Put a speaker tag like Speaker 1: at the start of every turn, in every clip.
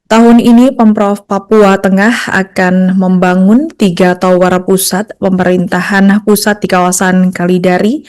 Speaker 1: Tahun ini Pemprov Papua Tengah akan membangun 3 tower pusat pemerintahan pusat di kawasan Kaladiri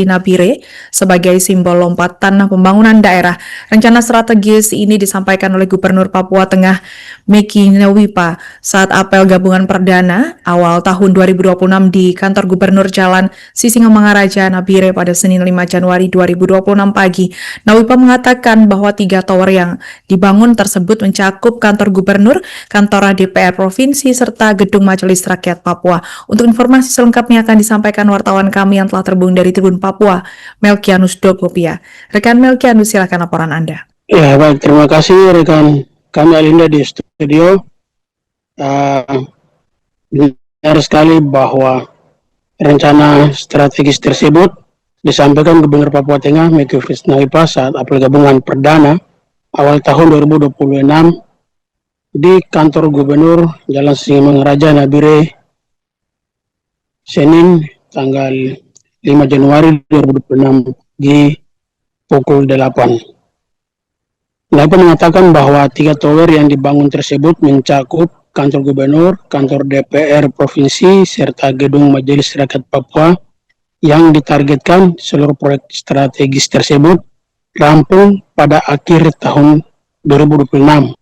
Speaker 1: Nabire sebagai simbol lompatan pembangunan daerah. Rencana strategis ini disampaikan oleh Gubernur Papua Tengah Meki Nyawipa saat apel gabungan perdana awal tahun 2026 di kantor Gubernur Jalan Sisingamangaraja Nabire pada Senin 5 Januari 2026 pagi. Nyawipa mengatakan bahwa 3 tower yang dibangun tersebut mencakup kantor gubernur, kantor DPR Provinsi, serta gedung Majelis Rakyat Papua. Untuk informasi selengkapnya akan disampaikan wartawan kami yang telah terhubung dari Tribun Papua, Melkianus Dogopia. Rekan Melkianus, silakan laporan Anda.
Speaker 2: Ya, baik, terima kasih rekan kami Alinda di studio. Benar sekali bahwa rencana strategis tersebut disampaikan Gubernur Papua Tengah Meki Nyawipa saat apel gabungan perdana awal tahun 2026 di kantor Gubernur Jalan Sisingamangaraja Nabire Senin tanggal 5 Januari 2026 di pukul 8. Nyawipa mengatakan bahwa 3 tower yang dibangun tersebut mencakup kantor Gubernur, kantor DPR Provinsi, serta gedung Majelis Rakyat Papua yang ditargetkan seluruh proyek strategis tersebut rampung pada akhir tahun 2026,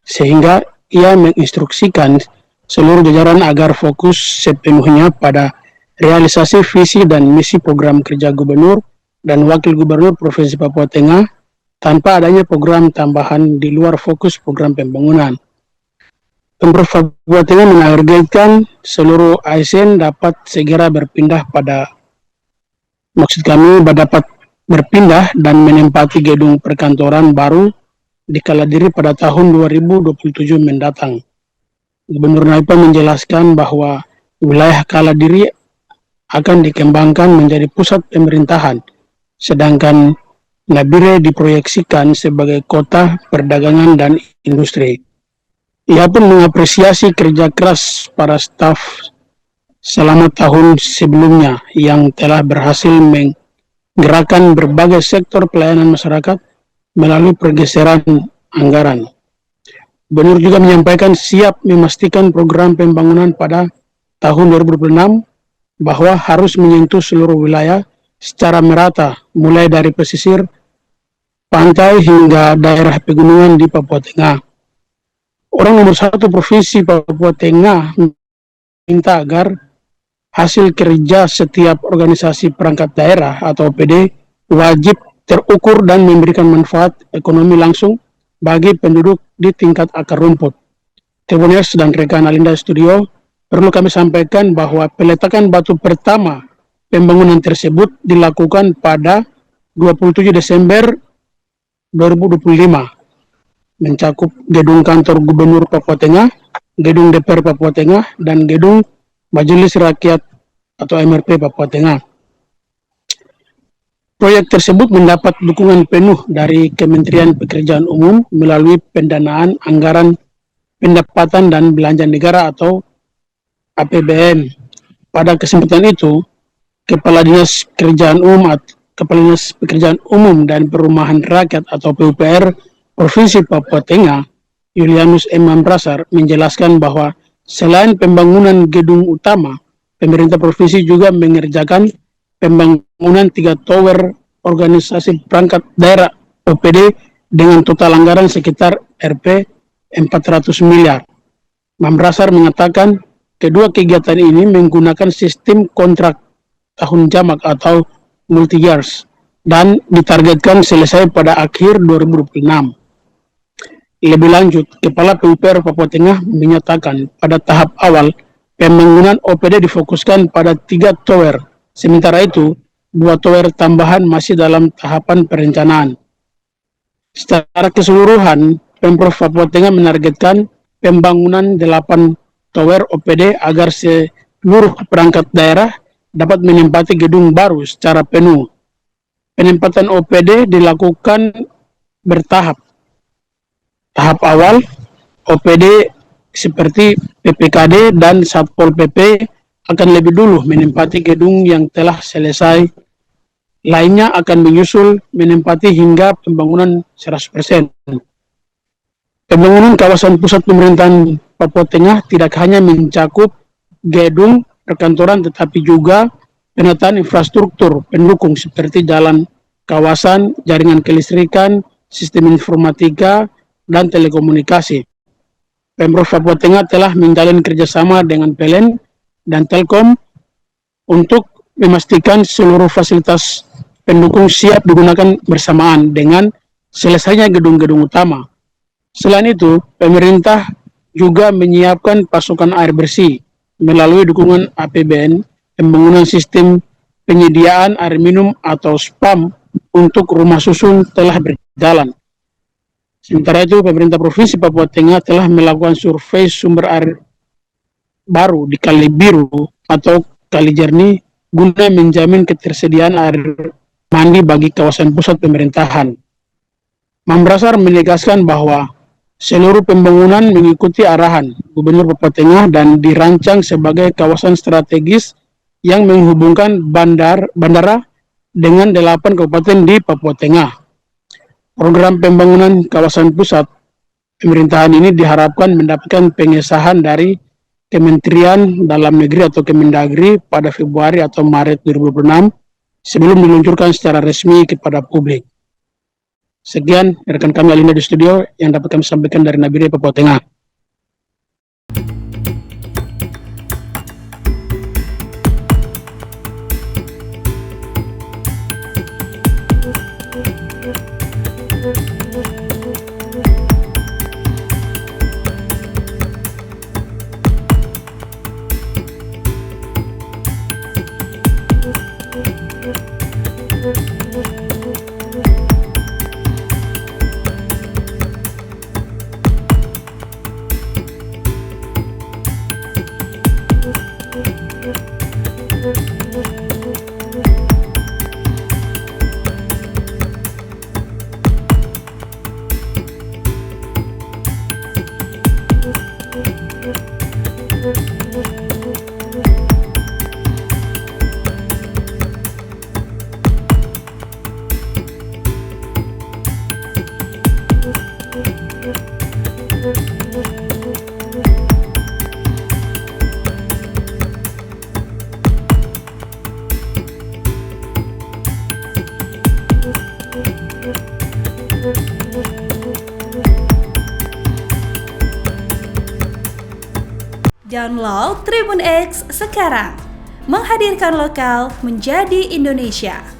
Speaker 2: sehingga ia menginstruksikan seluruh jajaran agar fokus sepenuhnya pada realisasi visi dan misi program kerja Gubernur dan Wakil Gubernur Provinsi Papua Tengah tanpa adanya program tambahan di luar fokus program pembangunan. Pemprov Papua Tengah menargetkan seluruh ASN dapat segera dapat berpindah dan menempati gedung perkantoran baru di Kaladiri pada tahun 2027 mendatang. Gubernur Nyawipa menjelaskan bahwa wilayah Kaladiri akan dikembangkan menjadi pusat pemerintahan, sedangkan Nabire diproyeksikan sebagai kota perdagangan dan industri. Ia pun mengapresiasi kerja keras para staf selama tahun sebelumnya yang telah berhasil gerakan berbagai sektor pelayanan masyarakat melalui pergeseran anggaran. Gubernur juga menyampaikan siap memastikan program pembangunan pada tahun 2026 bahwa harus menyentuh seluruh wilayah secara merata, mulai dari pesisir, pantai hingga daerah pegunungan di Papua Tengah. Orang nomor 1 Provinsi Papua Tengah minta agar hasil kerja setiap organisasi perangkat daerah atau OPD wajib terukur dan memberikan manfaat ekonomi langsung bagi penduduk di tingkat akar rumput. Tribuners dan rekan Alinda Studio, perlu kami sampaikan bahwa peletakan batu pertama pembangunan tersebut dilakukan pada 27 Desember 2025, mencakup gedung kantor Gubernur Papua Tengah, gedung DPR Papua Tengah, dan gedung Majelis Rakyat atau MRP Papua Tengah. Proyek tersebut mendapat dukungan penuh dari Kementerian Pekerjaan Umum melalui pendanaan anggaran pendapatan dan belanja negara atau APBN. Pada kesempatan itu, Kepala Dinas Pekerjaan Umum dan Perumahan Rakyat atau PUPR Provinsi Papua Tengah, Julianus M. Mambrasar, menjelaskan bahwa selain pembangunan gedung utama, pemerintah provinsi juga mengerjakan pembangunan 3 tower organisasi perangkat daerah OPD dengan total anggaran sekitar Rp 400 miliar. Mambrasar mengatakan kedua kegiatan ini menggunakan sistem kontrak tahun jamak atau multi-years dan ditargetkan selesai pada akhir 2026. Lebih lanjut, Kepala PUPR Papua Tengah menyatakan pada tahap awal pembangunan OPD difokuskan pada 3 tower. Sementara itu, 2 tower tambahan masih dalam tahapan perencanaan. Secara keseluruhan, Pemprov Papua Tengah menargetkan pembangunan 8 tower OPD agar seluruh perangkat daerah dapat menempati gedung baru secara penuh. Penempatan OPD dilakukan bertahap. Tahap awal, OPD seperti PPKD dan Satpol PP akan lebih dulu menempati gedung yang telah selesai. Lainnya akan menyusul menempati hingga pembangunan 100%. Pembangunan kawasan pusat pemerintahan Papua Tengah tidak hanya mencakup gedung perkantoran tetapi juga penataan infrastruktur pendukung seperti jalan, kawasan, jaringan kelistrikan, sistem informatika, dan telekomunikasi. Pemprov Papua Tengah telah menjalin kerjasama dengan PLN dan Telkom untuk memastikan seluruh fasilitas pendukung siap digunakan bersamaan dengan selesainya gedung-gedung utama. Selain itu, pemerintah juga menyiapkan pasokan air bersih melalui dukungan APBN, pembangunan sistem penyediaan air minum atau SPAM untuk rumah susun telah berjalan. Sementara itu, pemerintah Provinsi Papua Tengah telah melakukan survei sumber air baru di Kali Biru atau Kali Jernih guna menjamin ketersediaan air mandi bagi kawasan pusat pemerintahan. Mambrasar menegaskan bahwa seluruh pembangunan mengikuti arahan Gubernur Papua Tengah dan dirancang sebagai kawasan strategis yang menghubungkan bandara dengan 8 kabupaten di Papua Tengah. Program pembangunan kawasan pusat pemerintahan ini diharapkan mendapatkan pengesahan dari Kementerian Dalam Negeri atau Kemendagri pada Februari atau Maret 2026 sebelum diluncurkan secara resmi kepada publik. Sekian rekan kami Alinda di studio yang dapat kami sampaikan dari Nabire, Papua Tengah.
Speaker 3: Download Tribun X sekarang, menghadirkan lokal menjadi Indonesia.